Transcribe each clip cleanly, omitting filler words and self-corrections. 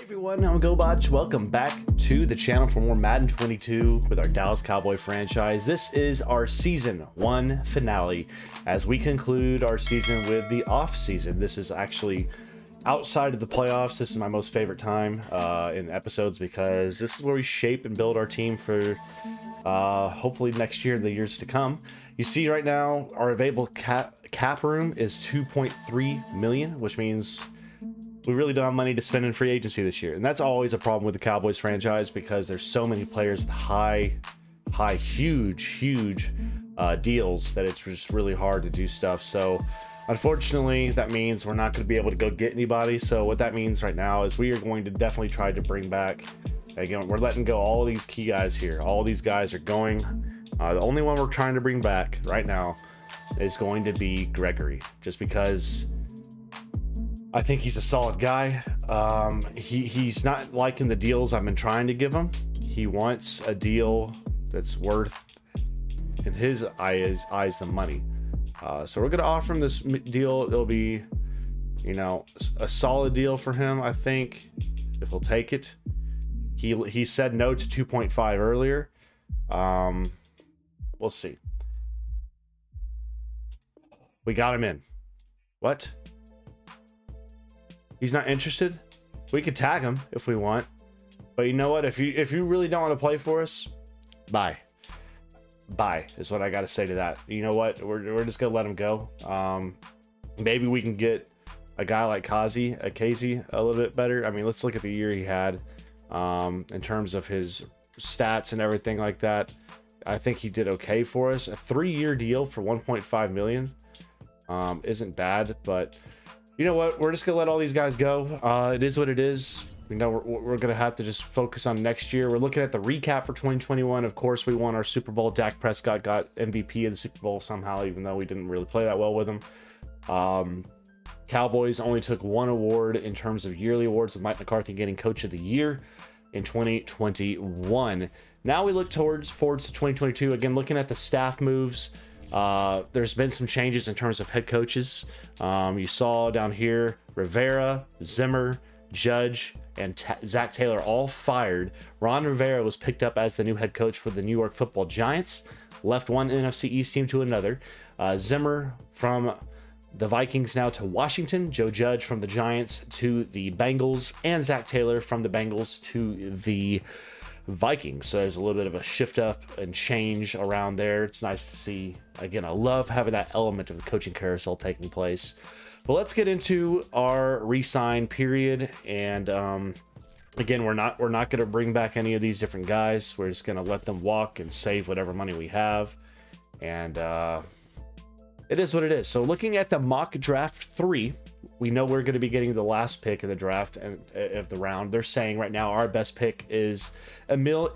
Everyone, I'm Gobotch. Welcome back to the channel for more Madden 22 with our Dallas Cowboy franchise. This is our season 1 finale as we conclude our season with the off season. This is actually outside of the playoffs. This is my most favorite time in episodes because this is where we shape and build our team for hopefully next year and the years to come. You see right now our available cap room is 2.3 million, which means we really don't have money to spend in free agency this year. And that's always a problem with the Cowboys franchise because there's so many players with huge deals that it's just really hard to do stuff. So unfortunately, that means we're not going to be able to go get anybody. So what that means right now is we are going to definitely try to bring back, again, we're letting go all these key guys here. All these guys are going. The only one we're trying to bring back right now is going to be Gregory, just because I think he's a solid guy. He's not liking the deals I've been trying to give him. He wants a deal that's worth, in his eyes, the money. So we're gonna offer him this deal. It'll be, you know, a solid deal for him, I think, if he'll take it. He said no to 2.5 earlier. We'll see. We got him in. What? He's not interested. We could tag him if we want, but you know what? If you really don't want to play for us, bye is what I got to say to that. You know what? We're just gonna let him go. Maybe we can get a guy like Casey a little bit better. I mean, let's look at the year he had in terms of his stats and everything like that. I think he did okay for us. A 3-year deal for 1.5 million isn't bad, but you know what? We're just gonna let all these guys go. It is what it is. You know, we're gonna have to just focus on next year. We're looking at the recap for 2021. Of course, we won our Super Bowl. Dak Prescott got MVP of the Super Bowl somehow, even though we didn't really play that well with him. Cowboys only took 1 award in terms of yearly awards, with Mike McCarthy getting Coach of the Year in 2021. Now we look forward to 2022. Again, looking at the staff moves. There's been some changes in terms of head coaches. You saw down here Rivera, Zimmer, Judge, and Zach Taylor all fired. Ron Rivera was picked up as the new head coach for the New York Football Giants, left one NFC East team to another. Zimmer from the Vikings now to Washington, Joe Judge from the Giants to the Bengals, and Zach Taylor from the Bengals to the Vikings. So there's a little bit of a shift up and change around there. It's nice to see. Again, I love having that element of the coaching carousel taking place. But let's get into our re-sign period. And again, we're not going to bring back any of these different guys. We're just going to let them walk and save whatever money we have. And it is what it is. So looking at the mock draft 3, we know we're going to be getting the last pick in the draft and of the round. They're saying right now our best pick is Emil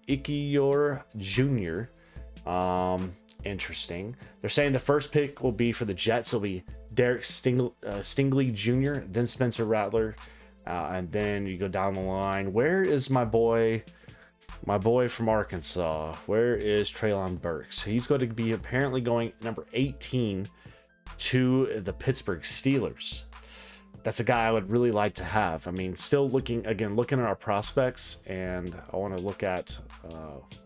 Ikiyor Jr. Interesting. They're saying the first pick will be for the Jets. It'll be Derek Stingley Jr., then Spencer Rattler, and then you go down the line. Where is my boy from Arkansas? Where is Treylon Burks? He's going to be apparently going number 18 to the Pittsburgh Steelers. That's a guy I would really like to have. I mean, still looking at our prospects, and I want to look at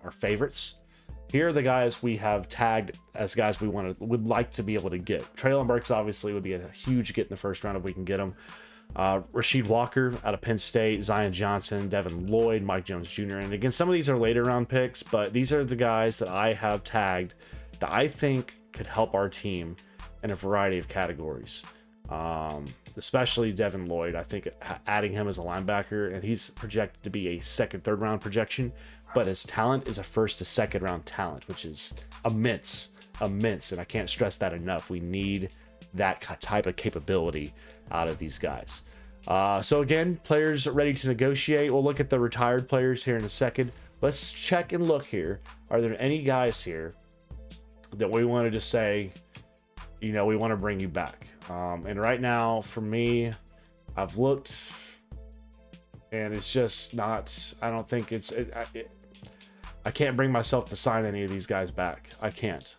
our favorites. Here are the guys we have tagged as guys we would like to be able to get. Treylon Burks obviously would be a huge get in the first round if we can get him. Rasheed Walker out of Penn State, Zion Johnson, Devin Lloyd, Mike Jones Jr. And again, some of these are later round picks, but these are the guys that I have tagged that I think could help our team in a variety of categories. Especially Devin Lloyd. I think adding him as a linebacker, and he's projected to be a second, third round projection, but his talent is a first to second round talent, which is immense, and I can't stress that enough. We need that type of capability out of these guys. So again, players ready to negotiate. We'll look at the retired players here in a second. Let's check and look here. Are there any guys here that we want to just say, you know, we want to bring you back? And right now, for me, I've looked, and it's just not. I don't think it's. I can't bring myself to sign any of these guys back. I can't.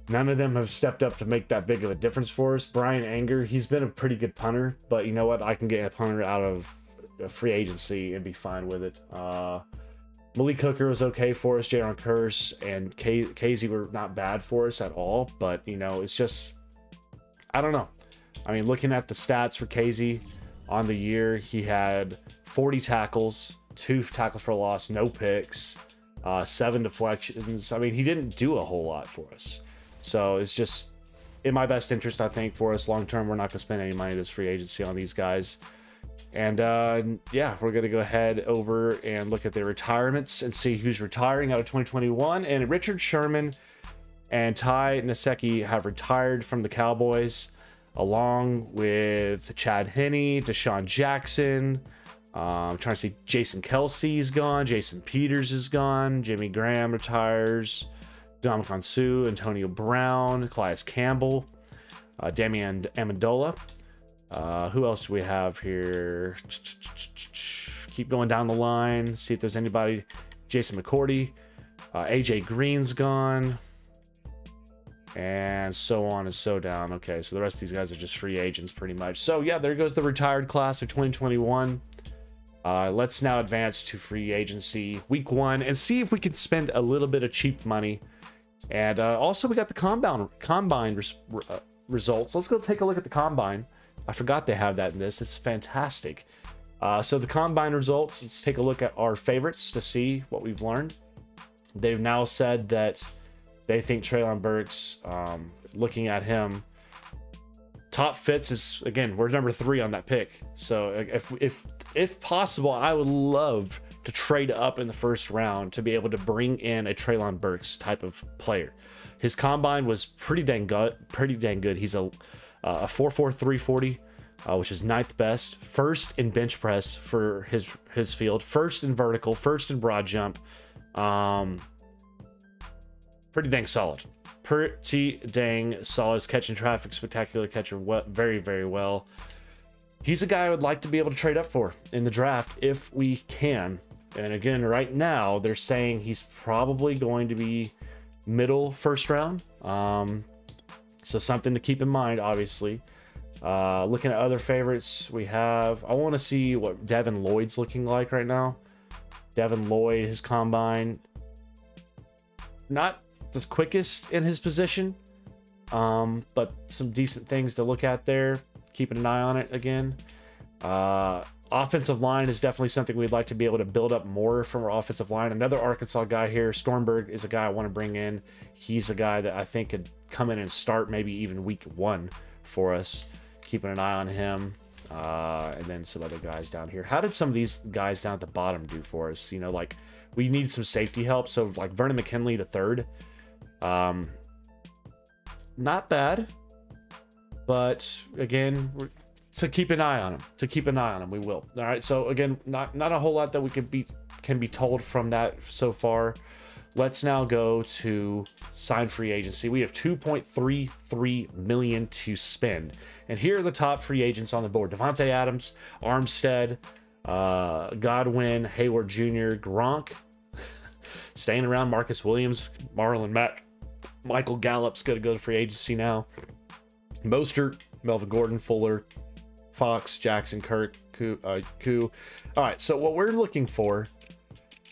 None of them have stepped up to make that big of a difference for us. Brian Anger, he's been a pretty good punter, but you know what? I can get a punter out of a free agency and be fine with it. Malik Hooker was okay for us. Jaron Curse and Casey were not bad for us at all, but you know, it's just, I don't know. I mean, looking at the stats for Casey on the year, he had 40 tackles, 2 tackles for loss, no picks, 7 deflections. I mean, he didn't do a whole lot for us. So it's just in my best interest, I think, for us long term. We're not going to spend any money this free agency on these guys. And yeah, we're going to go ahead over and look at their retirements and see who's retiring out of 2021. And Richard Sherman and Ty Nsekhe have retired from the Cowboys, along with Chad Henne, Deshaun Jackson. I'm trying to see, Jason Kelsey's gone, Jason Peters is gone, Jimmy Graham retires, Dominican Sue, Antonio Brown, Calais Campbell, Damian Amendola. Who else do we have here? Keep going down the line, see if there's anybody. Jason McCourty, AJ Green's gone, and so on and so down. Okay, so the rest of these guys are just free agents pretty much. So yeah, there goes the retired class of 2021. Let's now advance to free agency week 1 and see if we can spend a little bit of cheap money. And also we got the combine results. Let's go take a look at the combine. I forgot they have that in this. It's fantastic. So the combine results, let's take a look at our favorites to see what we've learned. They've now said that they think Treylon Burks, looking at him, top fits is, again, we're number 3 on that pick. So if possible, I would love to trade up in the first round to be able to bring in a Treylon Burks type of player. His combine was pretty dang good. He's a 4.4 340, which is 9th best, first in bench press for his field, first in vertical, first in broad jump. Pretty dang solid. Pretty dang solid. Catching traffic, spectacular catcher, very, very well. He's a guy I would like to be able to trade up for in the draft if we can. And again, right now, they're saying he's probably going to be middle first round. So something to keep in mind, obviously. Looking at other favorites, we have, I want to see what Devin Lloyd's looking like right now. Devin Lloyd, his combine, not the quickest in his position, but some decent things to look at there. Keeping an eye on it again. Offensive line is definitely something we'd like to be able to build up more from our offensive line. Another Arkansas guy here, Stormberg, is a guy I want to bring in. He's a guy that I think could come in and start maybe even week 1 for us. Keeping an eye on him. And then some other guys down here. How did some of these guys down at the bottom do for us? You know, like, we need some safety help. So like Vernon McKinley III, not bad, but again, to keep an eye on him, we will. All right, so again, not a whole lot that we can be told from that so far. Let's now go to sign free agency. We have $2.33 million to spend, and here are the top free agents on the board: Devontae Adams, Armstead, Godwin, Hayward Jr., Gronk, staying around, Marcus Williams, Marlon Mack, Michael Gallup's going to go to free agency now, Mostert, Melvin Gordon, Fuller, Fox, Jackson, Kirk, Koo. All right, so what we're looking for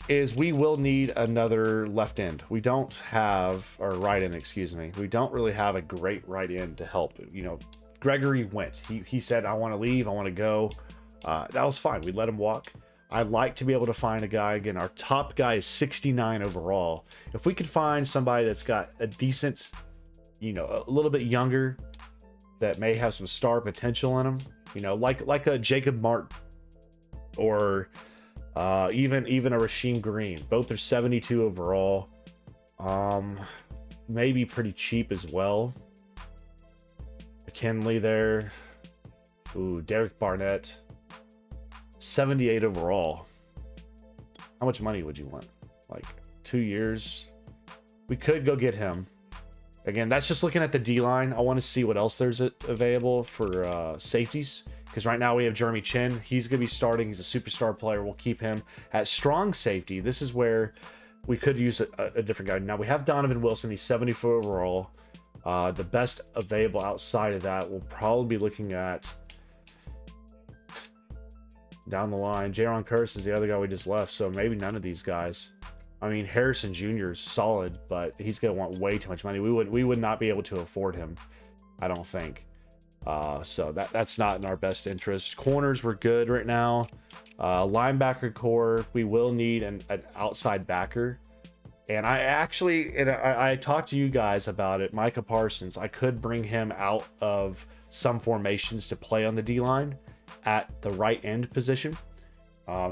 is we will need another left end. We don't have, or right end, excuse me. We don't really have a great right end to help. You know, Gregory went. He said, I want to leave, I want to go. That was fine. We let him walk. I'd like to be able to find a guy. Again, our top guy is 69 overall. If we could find somebody that's got a decent, you know, a little bit younger, that may have some star potential in them, you know, like a Jacob Martin, or even a Rasheem Green. Both are 72 overall. Maybe pretty cheap as well. McKinley there. Ooh, Derek Barnett, 78 overall. How much money would you want? Like 2 years? We could go get him. Again, that's just looking at the D-line. I want to see what else there's available for safeties, because right now we have Jeremy Chin. He's going to be starting. He's a superstar player. We'll keep him. At strong safety, this is where we could use a different guy. Now we have Donovan Wilson. He's 74 overall. The best available outside of that, we'll probably be looking at down the line. Jaron Curse is the other guy we just left, so maybe none of these guys. I mean, Harrison Jr. is solid, but he's going to want way too much money. We would not be able to afford him, I don't think. So that's not in our best interest. Corners were good right now. Linebacker core, we will need an outside backer. And I talked to you guys about it. Micah Parsons, I could bring him out of some formations to play on the D-line at the right end position.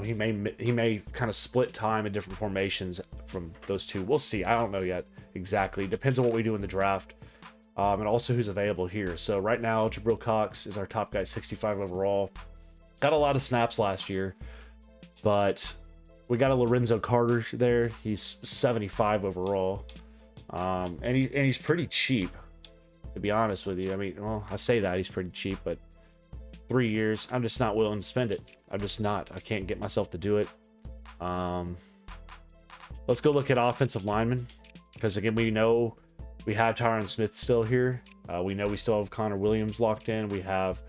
He may kind of split time in different formations from those two. We'll see. I don't know yet exactly. Depends on what we do in the draft. And also who's available here. So right now, Jabril Cox is our top guy, 65 overall. Got a lot of snaps last year, but we got a Lorenzo Carter there. He's 75 overall. And he's pretty cheap, to be honest with you. I mean, well, I say that he's pretty cheap, but 3 years, I'm just not willing to spend it. I'm just not. I can't get myself to do it. Let's go look at offensive linemen, because again, we know we have Tyron Smith still here. We know we still have Connor Williams locked in. We have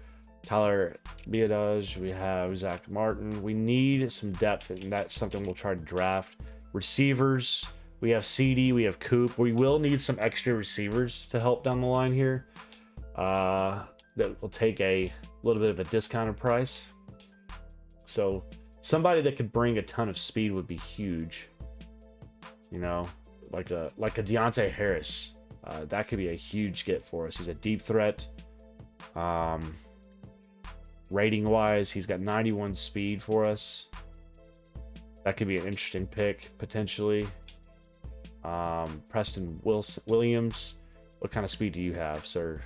Tyler Biadasz. We have Zach Martin. We need some depth, and that's something we'll try to draft. Receivers, we have CD, we have Coop. We will need some extra receivers to help down the line here. That will take a little bit of a discounted price. So somebody that could bring a ton of speed would be huge. You know, like a Deontay Harris. That could be a huge get for us. He's a deep threat. Rating wise, he's got 91 speed for us. That could be an interesting pick potentially. Preston Williams, what kind of speed do you have, sir?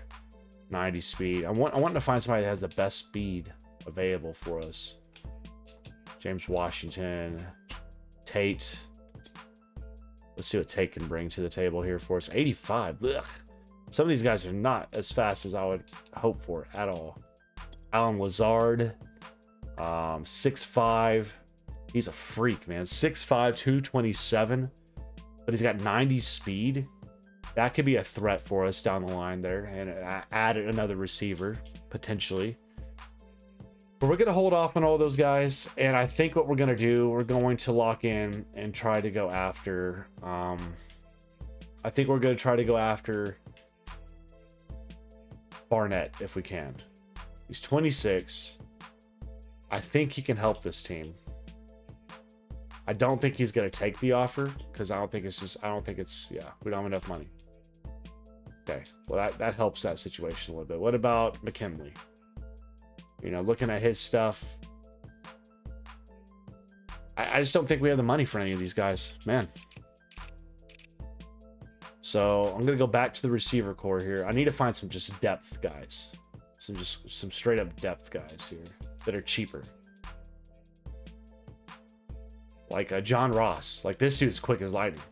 90 speed. I want to find somebody that has the best speed available for us. James Washington, Tate. Let's see what Tate can bring to the table here for us. 85. Ugh. Some of these guys are not as fast as I would hope for at all. Alan Lazard, 6'5". He's a freak, man. 6'5", 227. But he's got 90 speed. That could be a threat for us down the line there. And add another receiver, potentially. But we're going to hold off on all those guys. And I think what we're going to do, we're going to lock in and try to go after... I think we're going to try to go after Barnett if we can. He's 26. I think he can help this team. I don't think he's going to take the offer because I don't think it's, yeah, we don't have enough money. Okay, well, that helps that situation a little bit. What about McKinley? You know, looking at his stuff, I just don't think we have the money for any of these guys, man. So I'm going to go back to the receiver core here. I need to find some just depth guys. Some straight up depth guys here that are cheaper. Like John Ross. Like, this dude's quick as lightning.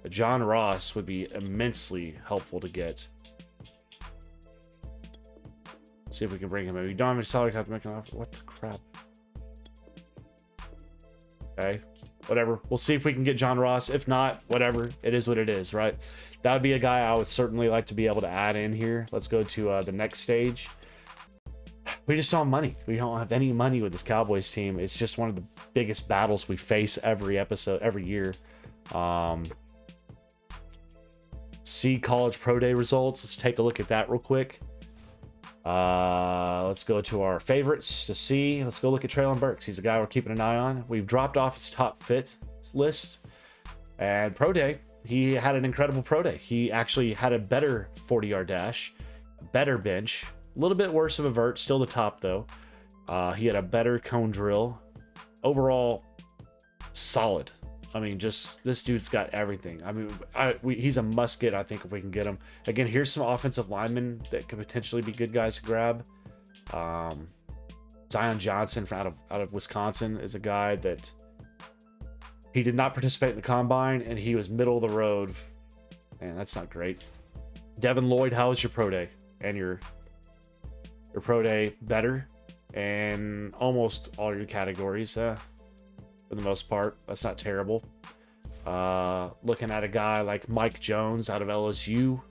John Ross would be immensely helpful to get. See if we can bring him in. We don't have any salary cap to make an offer. What the crap? Okay. Whatever. We'll see if we can get John Ross. If not, whatever. It is what it is, right? That would be a guy I would certainly like to be able to add in here. Let's go to the next stage. We just don't have money. We don't have any money with this Cowboys team. It's just one of the biggest battles we face every episode, every year. See college pro day results. Let's take a look at that real quick. Let's go to our favorites to see. Let's go look at Treylon Burks. He's a guy we're keeping an eye on. We've dropped off his top fit list. And pro day, he had an incredible pro day. He actually had a better 40-yard dash, a better bench, a little bit worse of a vert, still the top though. He had a better cone drill. Overall, solid. I mean, just this dude's got everything. I mean, he's a must get, I think, if we can get him. Again, here's some offensive linemen that could potentially be good guys to grab. Zion Johnson from out of Wisconsin is a guy that he did not participate in the combine, and he was middle of the road. Man, that's not great. Devin Lloyd, how was your pro day? And your pro day better in almost all your categories. For the most part, that's not terrible. Looking at a guy like Mike Jones out of LSU,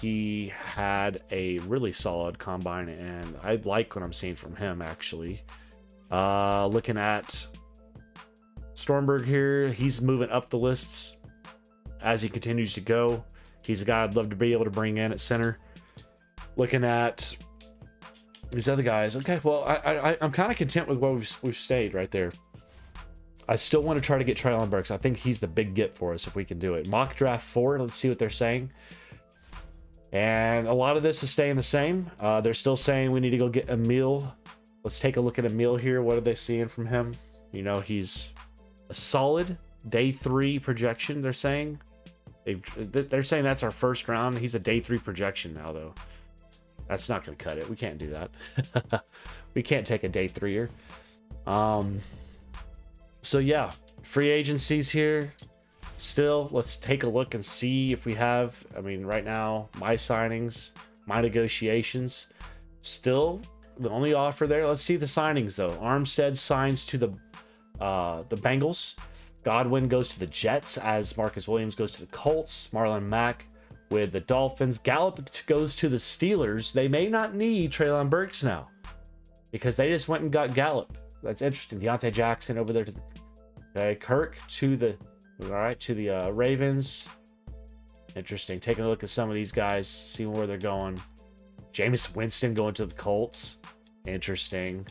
he had a really solid combine, and I like what I'm seeing from him, actually. Looking at Stormberg here, he's moving up the lists as he continues to go. He's a guy I'd love to be able to bring in at center. Looking at these other guys, okay, well, I'm kind of content with where we've stayed right there. I still want to try to get Treylon Burks. I think he's the big get for us if we can do it. Mock draft 4, let's see what they're saying. And a lot of this is staying the same. They're still saying we need to go get Emil. Let's take a look at Emil here. What are they seeing from him? You know, he's a solid day 3 projection, they're saying. They're saying that's our first round. He's a day 3 projection now, though. That's not going to cut it. We can't do that. We can't take a day 3-er. So, yeah, free agencies here. Still, let's take a look and see if we have, I mean, right now, my signings, my negotiations. Still, the only offer there. Let's see the signings, though. Armstead signs to the Bengals. Godwin goes to the Jets, as Marcus Williams goes to the Colts. Marlon Mack with the Dolphins. Gallup goes to the Steelers. They may not need Treylon Burks now because they just went and got Gallup. That's interesting. Deontay Jackson over there to the, okay, Kirk to the, all right, to the Ravens. Interesting. Taking a look at some of these guys, seeing where they're going. Jameis Winston going to the Colts. Interesting.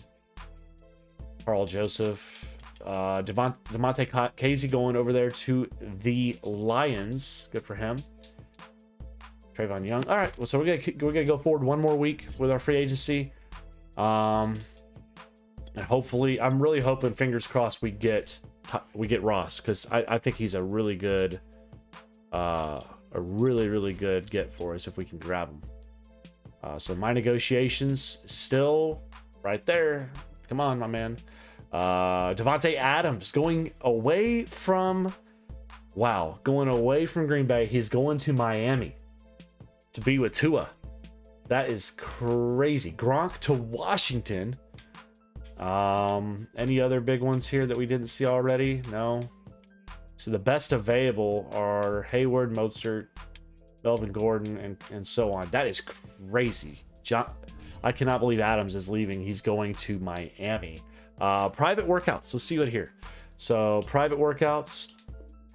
Carl Joseph. Demonte Casey going over there to the Lions. Good for him. Trayvon Young. All right, well, so we're gonna go forward one more week with our free agency. And hopefully, I'm really hoping, fingers crossed, we get Ross, because I think he's a really good, really good get for us if we can grab him. So my negotiations still right there. Come on, my man. Devontae Adams going away from Green Bay. He's going to Miami to be with Tua. That is crazy. Gronk to Washington. Any other big ones here that we didn't see already? No. So the best available are Hayward, Mostert, Melvin Gordon, and so on. That is crazy. I cannot believe Adams is leaving. He's going to Miami. Private workouts. Let's see what here. So private workouts.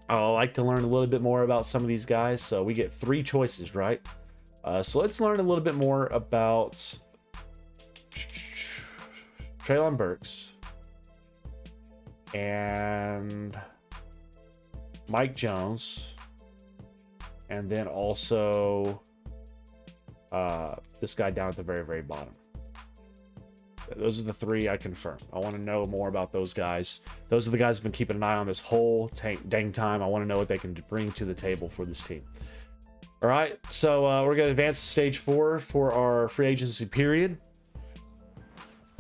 I like to learn a little bit more about some of these guys. So we get 3 choices, right? So let's learn a little bit more about Treylon Burks and Mike Jones, and then also this guy down at the very bottom. Those are the 3 I confirm. I want to know more about those guys. Those are the guys I've been keeping an eye on this whole dang time. I want to know what they can bring to the table for this team. All right, so we're going to advance to stage 4 for our free agency period.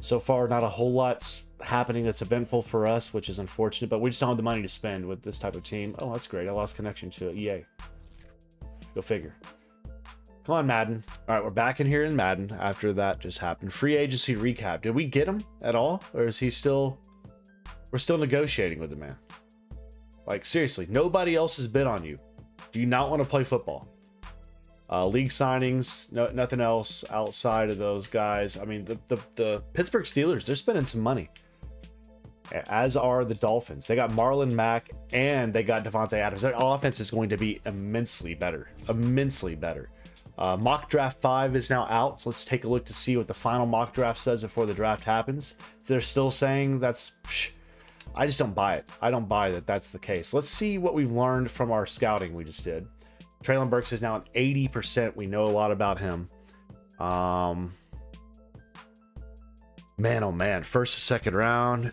So far, not a whole lot's happening that's eventful for us, which is unfortunate, but we just don't have the money to spend with this type of team. Oh, that's great. I lost connection to EA. Go figure. Come on, Madden. All right, we're back in here in Madden after that just happened. Free agency recap. Did we get him at all? Or is he still... We're still negotiating with the man. Like, seriously, nobody else has bid on you. Do you not want to play football? League signings, nothing else outside of those guys. I mean, the Pittsburgh Steelers, they're spending some money. As are the Dolphins. They got Marlon Mack and they got Devontae Adams. Their offense is going to be immensely better. Immensely better. Mock draft 5 is now out, so let's take a look to see what the final mock draft says before the draft happens. They're still saying that's... I just don't buy it. I don't buy that that's the case. Let's see what we've learned from our scouting we just did. Treylon Burks is now at 80%. We know a lot about him. Man, oh man. First or second round.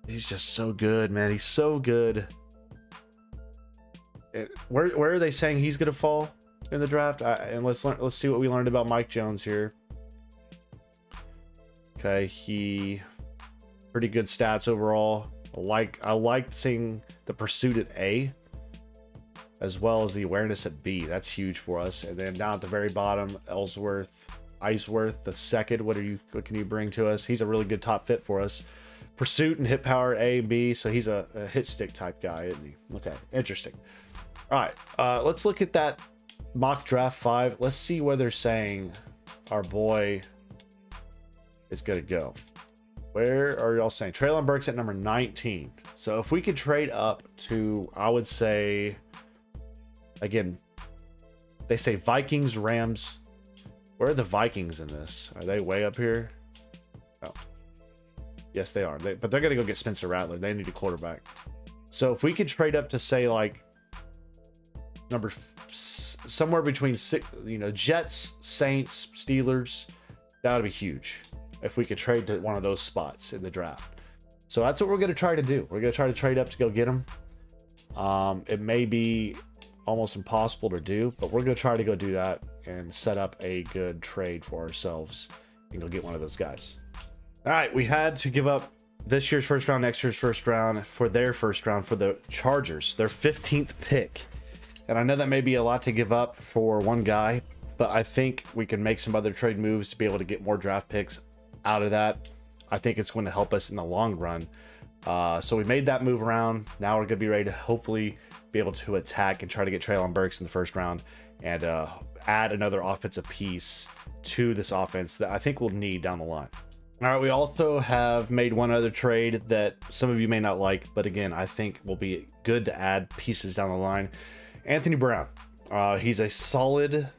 He's just so good, man. He's so good. Where are they saying he's going to fall in the draft? And let's see what we learned about Mike Jones here. Okay, pretty good stats overall. I like seeing the pursuit at A, as well as the awareness at B. That's huge for us. And then down at the very bottom, Iceworth, the second. What can you bring to us? He's a really good top fit for us. Pursuit and hit power A and B, so he's a hit stick type guy, isn't he? Okay, interesting. All right, let's look at that mock draft 5. Let's see where they're saying our boy is going to go. Where are y'all saying? Treylon Burks at number 19. So if we could trade up to, I would say, again, they say Vikings, Rams. Where are the Vikings in this? Are they way up here? Oh. Yes, they are. But they're going to go get Spencer Rattler. They need a quarterback. So if we could trade up to, say, like, somewhere between six, you know, Jets, Saints, Steelers, that would be huge if we could trade to one of those spots in the draft. So that's what we're going to try to do. We're going to try to trade up to go get them. It may be almost impossible to do, but we're going to try to go do that and set up a good trade for ourselves and go get one of those guys. All right, we had to give up this year's first round, next year's first round for their first round for the Chargers, their 15th pick. And I know that may be a lot to give up for one guy, but I think we can make some other trade moves to be able to get more draft picks out of that. I think it's going to help us in the long run. So we made that move around. Now we're going to be ready to hopefully be able to attack and try to get Treylon Burks in the first round and add another offensive piece to this offense that I think we'll need down the line. All right, we also have made one other trade that some of you may not like, but again, I think will be good to add pieces down the line. Anthony Brown. He's a solid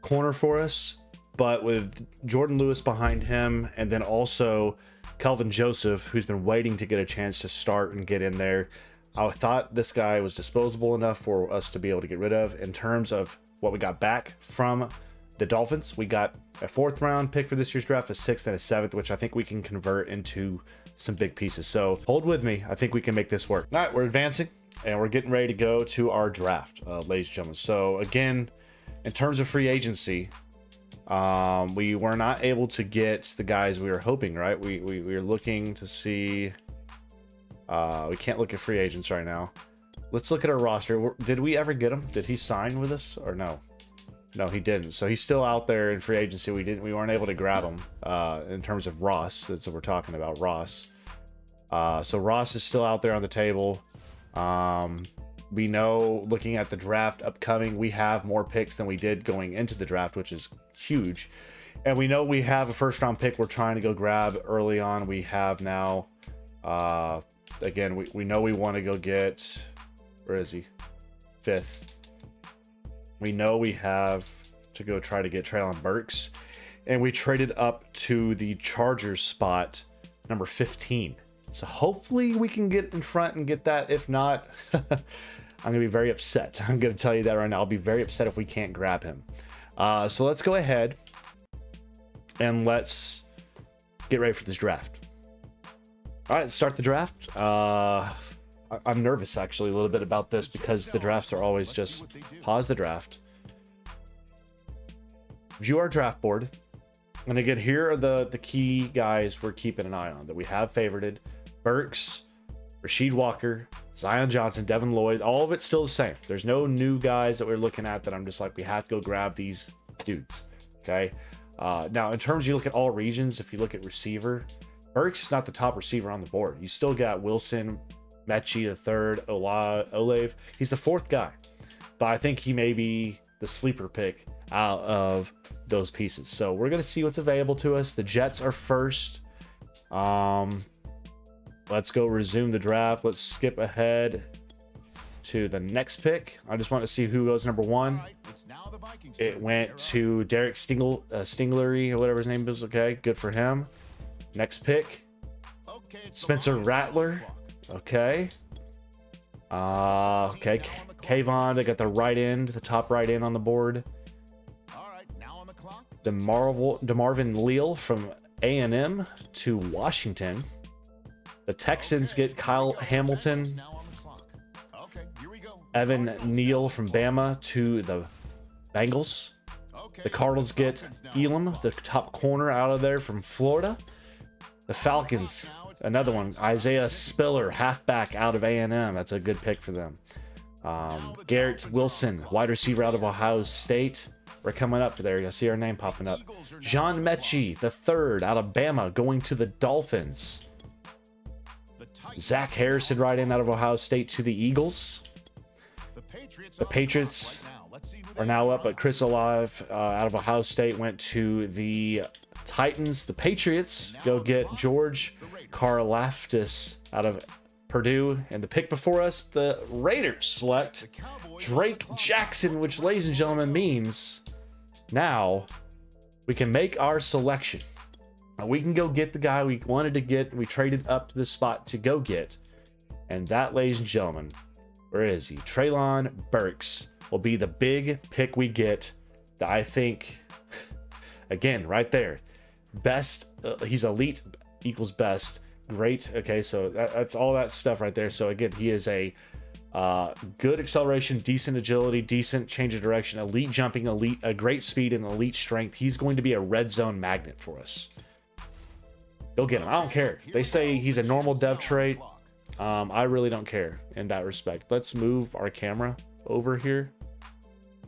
corner for us, but with Jordan Lewis behind him, and then also Kelvin Joseph, who's been waiting to get a chance to start and get in there, I thought this guy was disposable enough for us to be able to get rid of. In terms of what we got back from the Dolphins, we got a 4th round pick for this year's draft, a 6th and a 7th, which I think we can convert into some big pieces. So hold with me. I think we can make this work. All right, we're advancing and we're getting ready to go to our draft, ladies and gentlemen. So again, in terms of free agency, we were not able to get the guys we were hoping, right? We were looking to see, we can't look at free agents right now. Let's look at our roster. Did we ever get him? Did he sign with us or no? No, he didn't. So he's still out there in free agency. We weren't able to grab him in terms of Ross. That's what we're talking about, Ross. So Ross is still out there on the table. We know, looking at the draft upcoming, we have more picks than we did going into the draft, which is huge. And we know we have a first round pick we're trying to go grab early on. We have now, again, we know we want to go get, where is he? 5th. We know we have to go try to get Treylon Burks. And we traded up to the Chargers spot, number 15. So hopefully we can get in front and get that. If not, I'm going to be very upset. I'm going to tell you that right now. I'll be very upset if we can't grab him. So let's go ahead and let's get ready for this draft. All right, let's start the draft. I'm nervous actually a little bit about this because the drafts are always just pause the draft. View our draft board. And again, here are the key guys we're keeping an eye on that we have favorited. Burks, Rasheed Walker, Zion Johnson, Devin Lloyd, all of it's still the same. There's no new guys that we're looking at that I'm just like, we have to go grab these dudes. Okay. Now, in terms, you look at all regions, if you look at receiver, Burks is not the top receiver on the board. You still got Wilson, Mechie the third, Olave. He's the 4th guy. But I think he may be the sleeper pick out of those pieces. So we're going to see what's available to us. The Jets are first. Let's go resume the draft. Let's skip ahead to the next pick. I just want to see who goes number 1. It went to Derek Stinglery or whatever his name is. Okay, good for him. Next pick, Spencer Rattler. Okay. Okay. Kayvon, they got the right end, the top right end on the board. DeMarvin Leal from A&M to Washington. The Texans get Kyle Hamilton. Evan Neal from Bama to the Bengals. The Cardinals get Elam, the top corner out of there from Florida. The Falcons, another one, Isaiah Spiller, halfback out of A&M. That's a good pick for them. Garrett Wilson, wide receiver out of Ohio State. We're coming up there. You'll see our name popping up. John Mechie, the third out of Bama, going to the Dolphins. Zach Harrison, right in out of Ohio State to the Eagles. The Patriots are now up, but Chris Olave out of Ohio State went to the Titans. The Patriots go get George Karlaftis out of Purdue. And the pick before us, the Raiders select Drake Jackson, which, ladies and gentlemen, means now we can make our selection. We can go get the guy we wanted to get. We traded up to this spot to go get. And that, ladies and gentlemen, where is he? Treylon Burks will be the big pick we get. That I think, again, right there. Best, he's elite equals best. Great. Okay, so that's all that stuff right there. So again, he is a good acceleration, decent agility, decent change of direction, elite jumping, elite, a great speed, and elite strength. He's going to be a red zone magnet for us. Go get him. I don't care. They say he's a normal dev trait. I really don't care in that respect. Let's move our camera over here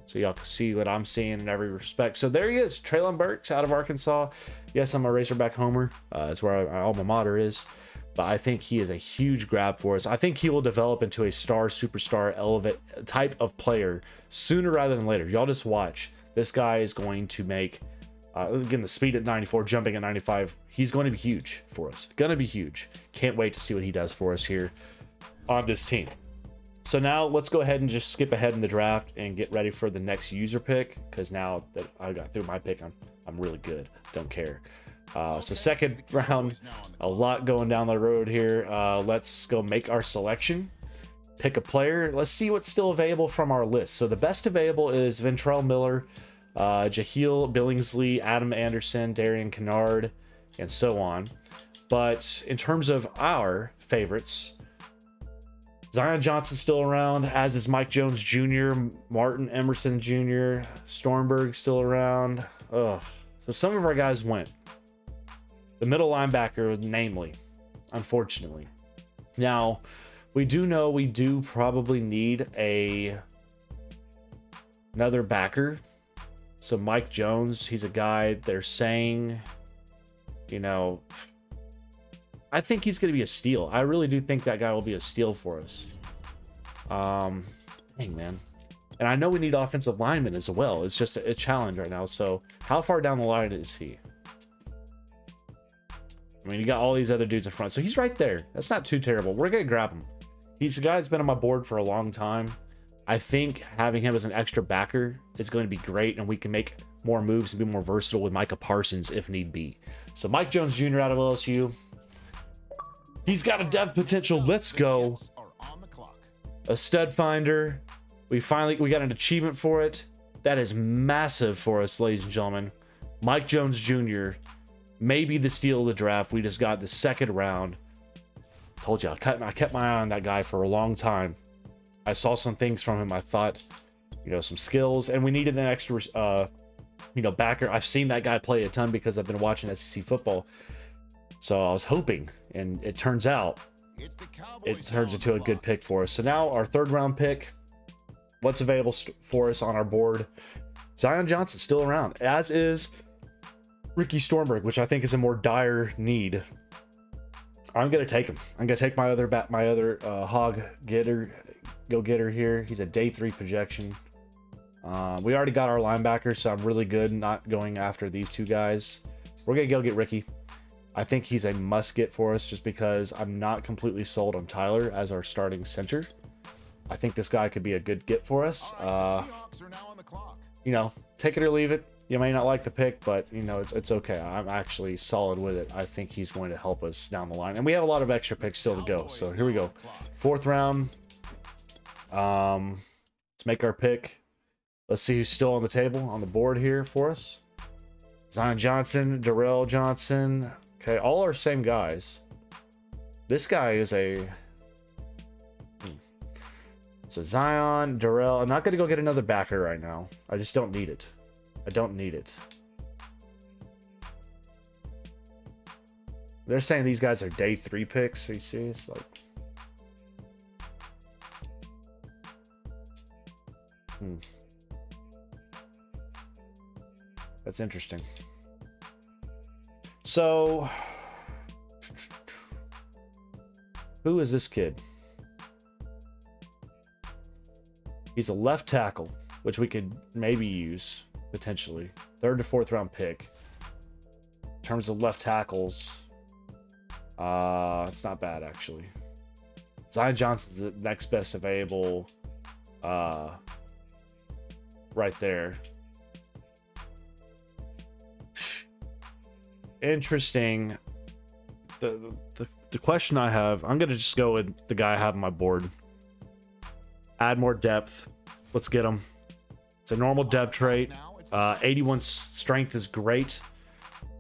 so y'all can see what I'm seeing in every respect. So there he is, Treylon Burks out of Arkansas. Yes, I'm a Razorback homer. It's where our alma mater is. But I think he is a huge grab for us. I think he will develop into a star, superstar, elevate type of player sooner rather than later. Y'all just watch. This guy is going to make, again, the speed at 94, jumping at 95. He's going to be huge for us. Gonna be huge. Can't wait to see what he does for us here on this team. So now let's go ahead and just skip ahead in the draft and get ready for the next user pick. Because now that I got through my pick, I'm really good. Don't care. So second round, a lot going down the road here. Let's go make our selection. Pick a player. Let's see what's still available from our list. So the best available is Ventrell Miller, Jahlil Billingsley, Adam Anderson, Darian Kennard, and so on. But in terms of our favorites, Zion Johnson's still around, as is Mike Jones Jr., Martin Emerson Jr., Stormberg still around. Ugh. So some of our guys went. The middle linebacker, namely, unfortunately. Now, we do know we do probably need another backer. So Mike Jones, he's a guy they're saying, you know, I think he's going to be a steal. I really do think that guy will be a steal for us. Dang, man. And I know we need offensive linemen as well. It's just a challenge right now. So how far down the line is he? I mean, you got all these other dudes in front. So he's right there. That's not too terrible. We're going to grab him. He's a guy that's been on my board for a long time. I think having him as an extra backer is going to be great. And we can make more moves and be more versatile with Micah Parsons if need be. So Mike Jones Jr. out of LSU. He's got a depth potential. Let's go. A stud finder. We got an achievement for it. That is massive for us, ladies and gentlemen. Mike Jones Jr. maybe the steal of the draft. We just got the second round. Told you, I kept my eye on that guy for a long time. I saw some things from him. I thought, you know, some skills, and we needed an extra, you know, backer. I've seen that guy play a ton because I've been watching SEC football. So I was hoping, and it turns out it turns into a good pick for us. So now our third round pick, what's available for us on our board? Zion Johnson still around, as is Ricky Stormberg, which I think is a more dire need. I'm gonna take him. I'm gonna take my other hog go-getter here. He's a day 3 projection. We already got our linebacker, so I'm really good not going after these two guys. We're gonna go get Ricky. I think he's a must get for us just because I'm not completely sold on Tyler as our starting center. I think this guy could be a good get for us. You know, take it or leave it. You may not like the pick, but you know, it's okay. I'm actually solid with it. I think he's going to help us down the line. And we have a lot of extra picks still to go. So here we go. 4th round. Let's make our pick. Let's see who's still on the table, on the board here for us. Zion Johnson, Darrell Johnson. Okay, all our same guys. This guy is a... So Zion, Darrell. I'm not going to go get another backer right now. I just don't need it. I don't need it. They're saying these guys are day 3 picks. Are you serious? Like... That's interesting. So, who is this kid? He's a left tackle. which we could maybe use potentially. 3rd to 4th round pick. In terms of left tackles, it's not bad actually. Zion Johnson's the next best available, right there. Interesting. The question I have, I'm gonna just go with the guy I have on my board. Add more depth. Let's get him. It's a normal depth trait. 81 strength is great.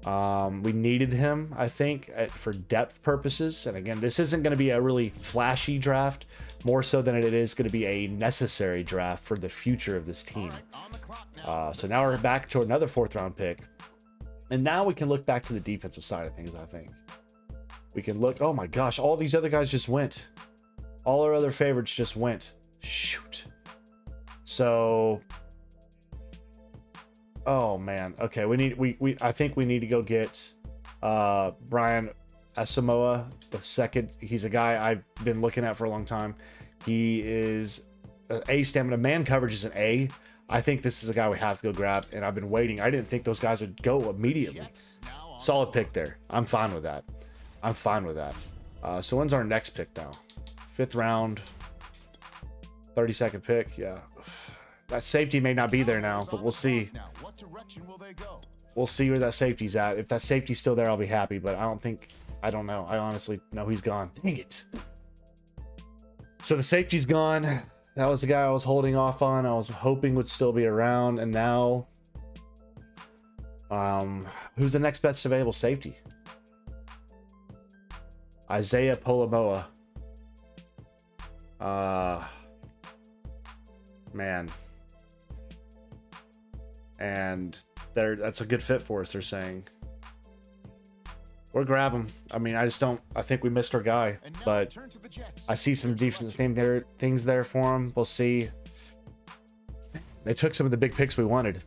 We needed him, I think, for depth purposes. And again, this isn't going to be a really flashy draft, more so than it is going to be a necessary draft for the future of this team. So now we're back to another 4th round pick. And now we can look back to the defensive side of things, I think. We can look, oh my gosh, all these other guys just went. All our other favorites just went. Shoot. So, oh man. Okay, I think we need to go get Brian Asamoah the second. He's a guy I've been looking at for a long time. He is A stamina. Man coverage is an A. I think this is a guy we have to go grab, and I've been waiting. I didn't think those guys would go immediately. Solid pick there. I'm fine with that. I'm fine with that. So when's our next pick now? 5th round, 32nd pick. Yeah, that safety may not be there now, but we'll see. We'll see where that safety's at. If that safety's still there, I'll be happy, but I don't know. I honestly know he's gone. Dang it. So the safety's gone. That was the guy I was holding off on. I was hoping would still be around, and now who's the next best available safety? Isaiah Polomoa. Man. And that's a good fit for us, they're saying. Or grab him. I mean, I think we missed our guy, but I see some decent things there for him. We'll see. They took some of the big picks we wanted.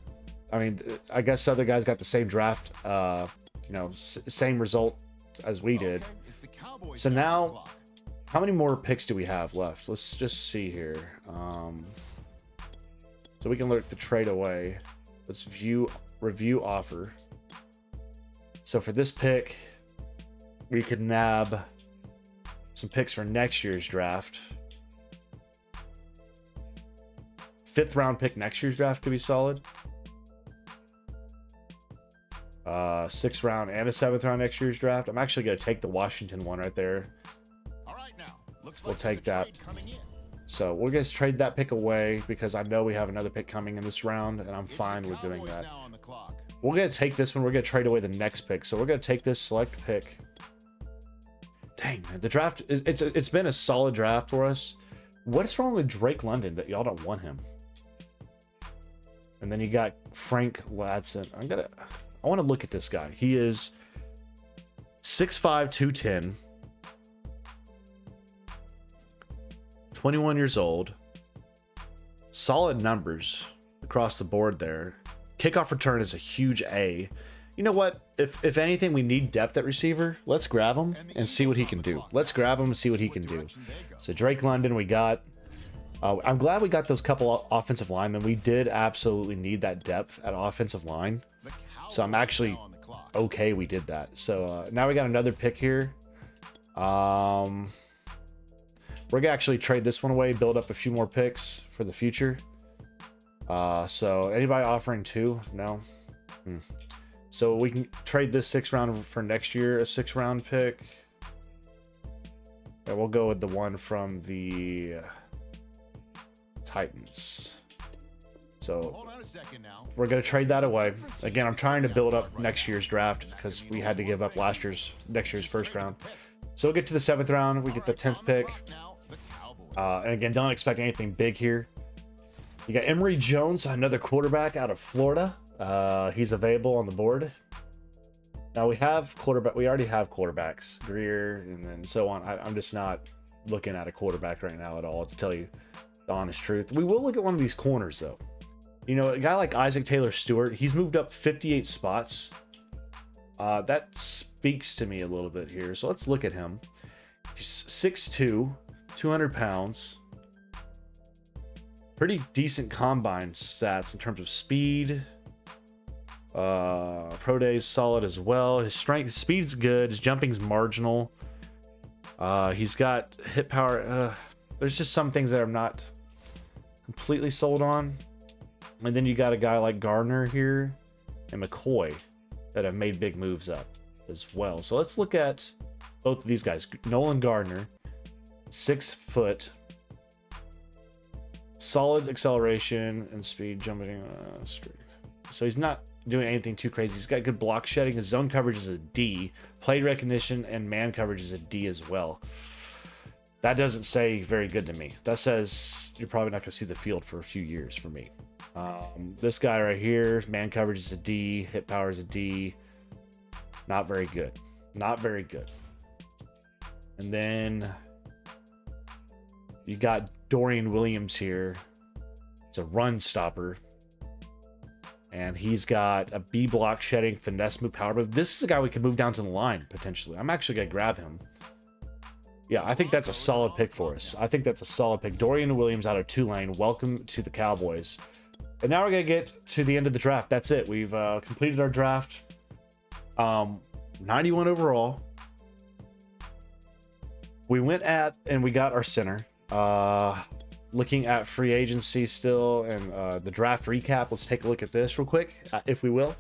I mean, I guess other guys got the same draft, same result as we did. So now, how many more picks do we have left? Let's just see here. So we can look the trade away. Let's review offer. So for this pick, we could nab some picks for next year's draft. 5th round pick next year's draft could be solid. 6th round and a 7th round next year's draft. I'm actually going to take the Washington one right there. We'll take that. So we're going to trade that pick away because I know we have another pick coming in this round, and I'm fine with doing that. We're going to take this one. We're going to trade away the next pick. So we're going to take this select pick. Dang, man, the draft, it's been a solid draft for us. What is wrong with Drake London that y'all don't want him? And then you got Frank Ladson. I want to look at this guy. He is 6'5", 210. 21 years old. Solid numbers across the board there. Kickoff return is a huge A. You know what? If anything, we need depth at receiver. Let's grab him and see what he can do. Let's grab him and see what he can do. So Drake London, we got. I'm glad we got those couple offensive linemen. We did absolutely need that depth at offensive line. So I'm actually okay we did that. So now we got another pick here. We're gonna actually trade this one away, build up a few more picks for the future. So anybody offering 2? No. So we can trade this 6th round for next year, a 6th round pick. And we'll go with the one from the Titans. So we're going to trade that away. Again, I'm trying to build up next year's draft because we had to give up next year's 1st round. So we'll get to the 7th round. We get the 10th pick. And again, don't expect anything big here. You got Emory Jones, another quarterback out of Florida. He's available on the board. Now we have quarterback. We already have quarterbacks, Greer, and then so on. I'm just not looking at a quarterback right now at all, to tell you the honest truth. We will look at one of these corners though. You know, a guy like Isaac Taylor Stewart, he's moved up 58 spots. That speaks to me a little bit here. So let's look at him. He's 6'2", 200 pounds. Pretty decent combine stats in terms of speed. Pro Day's solid as well. His strength, speed's good. His jumping's marginal. He's got hit power. There's just some things that I'm not completely sold on. And then you got a guy like Gardner here and McCoy that have made big moves up as well. So let's look at both of these guys. Nolan Gardner, 6 foot, solid acceleration and speed, jumping. So he's not doing anything too crazy. He's got good block shedding. His zone coverage is a D. Play recognition and man coverage is a D as well. That doesn't say very good to me. That says you're probably not going to see the field for a few years for me. This guy right here, man coverage is a D. Hit power is a D. Not very good. Not very good. And then you got Dorian Williams here. It's a run stopper. And he's got a B block shedding, finesse move, power move. This is a guy we could move down to the line, potentially. I'm actually going to grab him. Yeah, I think that's a solid pick for us. I think that's a solid pick. Dorian Williams out of Tulane. Welcome to the Cowboys. And now we're going to get to the end of the draft. That's it. We've completed our draft. 91 overall. We went at and we got our center. Looking at free agency still and the draft recap. Let's take a look at this real quick, if we will.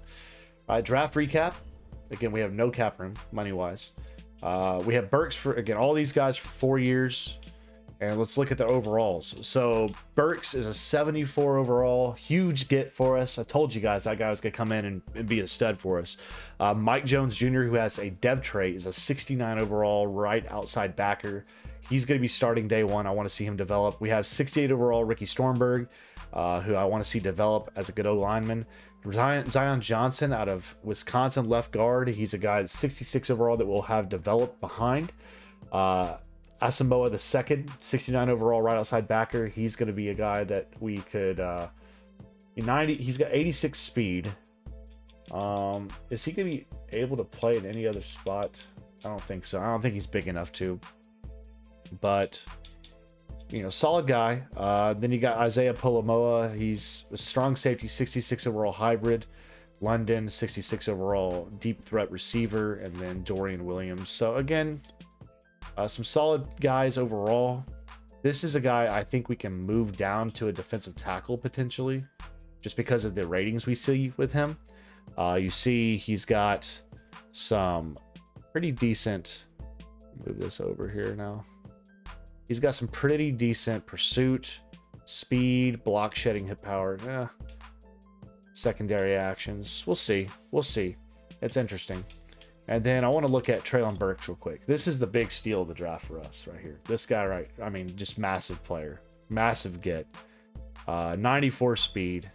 All right, draft recap. Again, we have no cap room money-wise. We have Burks for, again, all these guys for 4 years. And let's look at the overalls. So Burks is a 74 overall. Huge get for us. I told you guys that guy was going to come in and be a stud for us. Mike Jones Jr., who has a dev trait, is a 69 overall right outside backer. He's going to be starting day one. I want to see him develop. We have 68 overall Ricky Stormberg, who I want to see develop as a good O-lineman. Zion Johnson out of Wisconsin, left guard. He's a guy that's 66 overall that we'll have developed behind. Asamoah the second, 69 overall right outside backer. He's going to be a guy that we could... he's got 86 speed. Is he going to be able to play in any other spot? I don't think so. I don't think he's big enough to. But, you know, solid guy. Then you got Isaiah Polomoa. He's a strong safety, 66 overall hybrid. London, 66 overall deep threat receiver. And then Dorian Williams. So, again, some solid guys overall. This is a guy I think we can move down to a defensive tackle potentially, just because of the ratings we see with him. You see he's got some pretty decent... Move this over here now. He's got some pretty decent pursuit, speed, block shedding, hit power. Secondary actions. We'll see. We'll see. It's interesting. And then I want to look at Treylon Burks real quick. This is the big steal of the draft for us right here. This guy, right? I mean, just massive player. Massive get. 94 speed.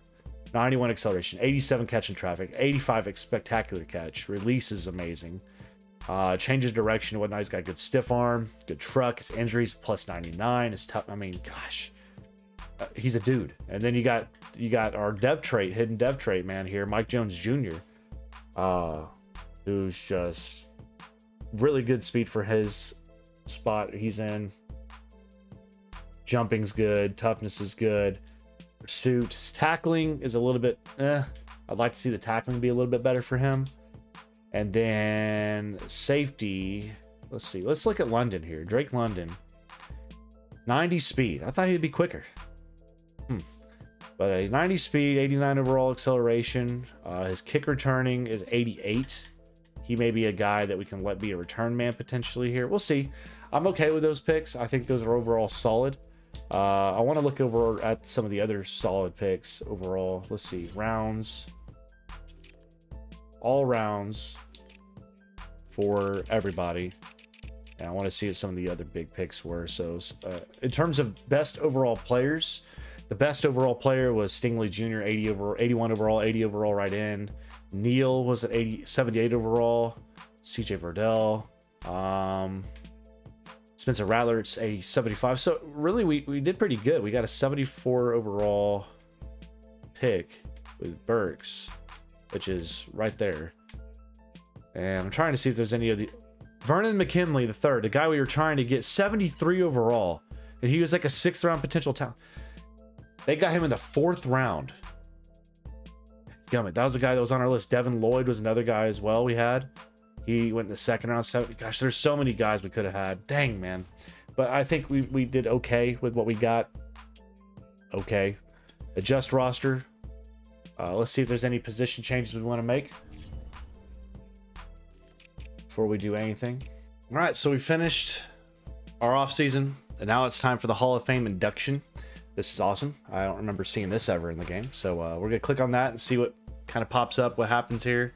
91 acceleration. 87 catch in traffic. 85 spectacular catch. Release is amazing. Changes direction and whatnot. He's got good stiff arm, good truck. His injuries plus 99. It's tough. I mean, gosh, he's a dude. And then you got our dev trait, hidden dev trait man here, Mike Jones Jr., who's just really good speed for his spot he's in. Jumping's good, toughness is good, pursuit. His tackling is a little bit. I'd like to see the tackling be a little bit better for him. And then safety, let's see. Let's look at London here. Drake London, 90 speed. I thought he'd be quicker. But a 90 speed, 89 overall acceleration. His kick returning is 88. He may be a guy that we can let be a return man potentially here. We'll see. I'm okay with those picks. I think those are overall solid. I want to look over at some of the other solid picks overall. Let's see. Rounds. All rounds for everybody. And I want to see what some of the other big picks were. So in terms of best overall players, the best overall player was Stingley Jr., 81 overall, 80 overall right in. Neal was at 78 overall. CJ Verdell. Spencer Rattler, it's a 75. So really, we did pretty good. We got a 74 overall pick with Burks, which is right there. And I'm trying to see if there's any of the... Vernon McKinley the third, the guy we were trying to get, 73 overall. And he was like a 6th round potential talent. They got him in the 4th round. Gummit, that was a guy that was on our list. Devin Lloyd was another guy as well we had. He went in the 2nd round. Gosh, there's so many guys we could have had. Dang, man. But I think we did okay with what we got. Okay. Adjust roster. Let's see if there's any position changes we want to make before we do anything. All right, so we finished our offseason, and now it's time for the Hall of Fame induction. This is awesome. I don't remember seeing this ever in the game. So we're going to click on that and see what kind of pops up, what happens here.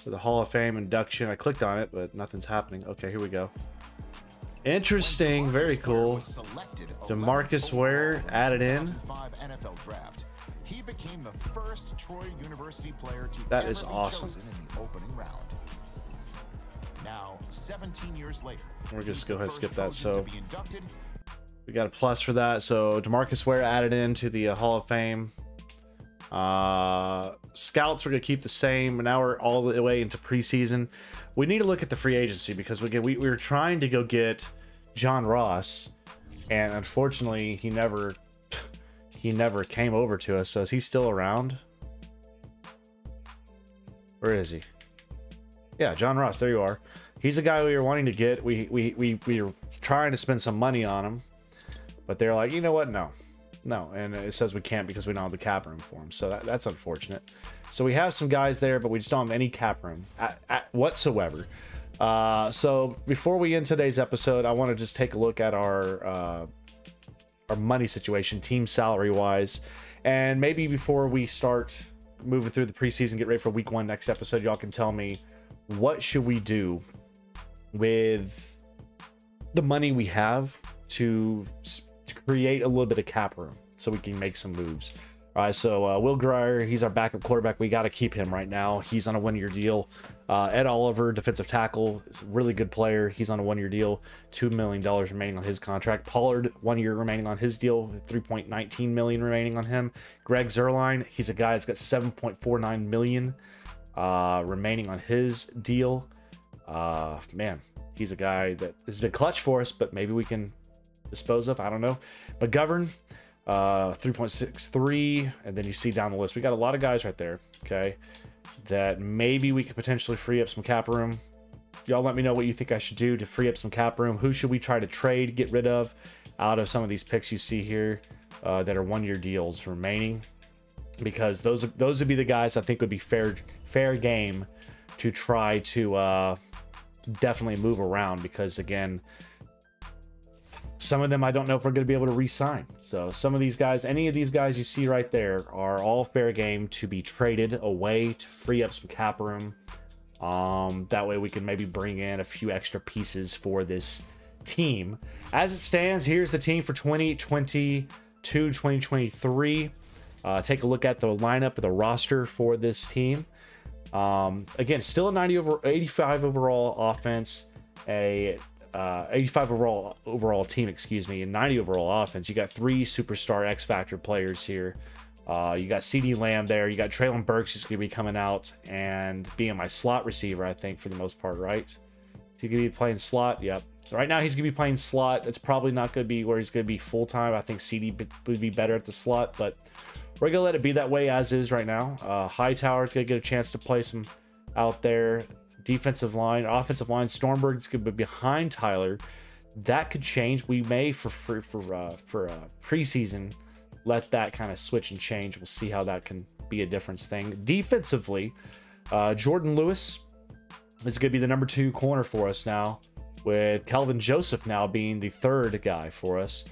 For the Hall of Fame induction, I clicked on it, but nothing's happening. Okay, here we go. Interesting, very cool. DeMarcus Ware added in. He became the first Troy University player to that is awesome. In the opening round. Now, 17 years later, we're just go ahead and skip that. So we got a plus for that. So DeMarcus Ware added into the Hall of Fame. Scouts we're gonna keep the same. Now we're all the way into preseason. We need to look at the free agency because we were trying to go get John Ross, and unfortunately he never came over to us. So is he still around? Where is he? Yeah, John Ross, there you are. He's a guy we were wanting to get. We were trying to spend some money on him, but they're like, you know what? No, and it says we can't because we don't have the cap room for him. So that's unfortunate. So we have some guys there, but we just don't have any cap room whatsoever. So before we end today's episode, I want to just take a look at our money situation, team salary wise, and maybe before we start moving through the preseason, get ready for week 1 next episode, y'all can tell me what should we do with the money we have to create a little bit of cap room so we can make some moves. All right, so Will Grier, he's our backup quarterback. We got to keep him right now. He's on a 1-year deal. Ed Oliver, defensive tackle, is a really good player. He's on a 1-year deal, $2 million remaining on his contract. Pollard, 1 year remaining on his deal, $3.19 million remaining on him. Greg Zuerlein, he's a guy that's got $7.49 million remaining on his deal. Man, he's a guy that has been clutch for us, but maybe we can dispose of. I don't know. McGovern, 3.63, and then you see down the list we got a lot of guys right there, okay, that maybe we could potentially free up some cap room. Y'all let me know what you think I should do to free up some cap room. Who should we try to trade, get rid of out of some of these picks you see here that are 1-year deals remaining, because those would be the guys I think would be fair game to try to definitely move around, because again, some of them I don't know if we're going to be able to re-sign. So some of these guys, any of these guys you see right there, are all fair game to be traded away to free up some cap room. That way we can maybe bring in a few extra pieces for this team. As it stands, here's the team for 2022-2023. Take a look at the lineup of the roster for this team. Again, still a 85 overall offense, a 85 overall team, excuse me, and 90 overall offense. You got 3 superstar X Factor players here. You got CeeDee Lamb there. You got Treylon Burks, who's going to be coming out and being my slot receiver, I think, for the most part, right? Is he going to be playing slot? Yep. So right now he's going to be playing slot. It's probably not going to be where he's going to be full-time. I think CeeDee would be better at the slot, but we're going to let it be that way as is right now. Hightower's going to get a chance to play some out there. Defensive line, offensive line, Stormberg's going to be behind Tyler. That could change. We may for preseason let that kind of switch and change. We'll see how that can be a difference thing. Defensively, Jordan Lewis is going to be the number 2 corner for us now, with Kelvin Joseph now being the 3rd guy for us.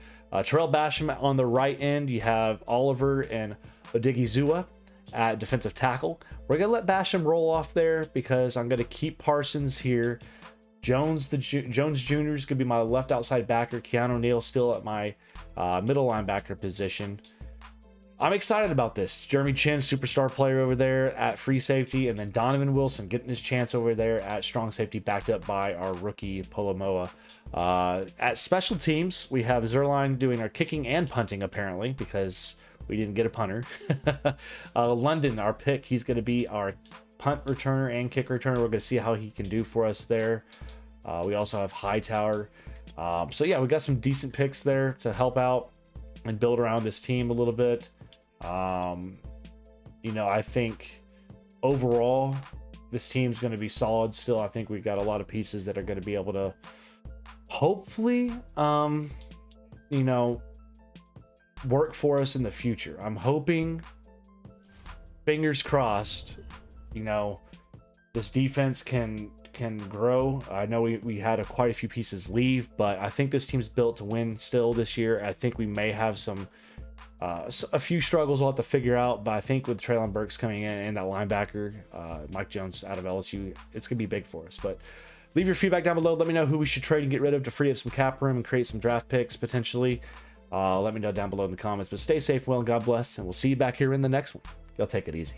Terrell Basham on the right end. You have Oliver and Odigizua at defensive tackle. We're going to let Basham roll off there because I'm going to keep Parsons here. Jones Jr. is going to be my left outside backer. Keanu Neal still at my middle linebacker position. I'm excited about this. Jeremy Chin, superstar player over there at free safety, and then Donovan Wilson getting his chance over there at strong safety, backed up by our rookie Polomoa. At special teams, we have Zuerlein doing our kicking and punting, apparently, because we didn't get a punter. London, our pick, he's going to be our punt returner and kick returner. We're going to see how he can do for us there. We also have Hightower. So yeah, we got some decent picks there to help out. and build around this team a little bit. You know, I think overall this team's going to be solid still. I think we've got a lot of pieces that are going to be able to hopefully, you know, work for us in the future. I'm hoping, fingers crossed, you know, this defense can grow. I know we had quite a few pieces leave, but I think this team's built to win still this year. I think we may have a few struggles we'll have to figure out, but I think with Treylon Burks coming in and that linebacker, Mike Jones out of LSU, it's going to be big for us. But leave your feedback down below. Let me know who we should trade and get rid of to free up some cap room and create some draft picks potentially. Let me know down below in the comments. But stay safe, well, and God bless, and we'll see you back here in the next one. Y'all take it easy.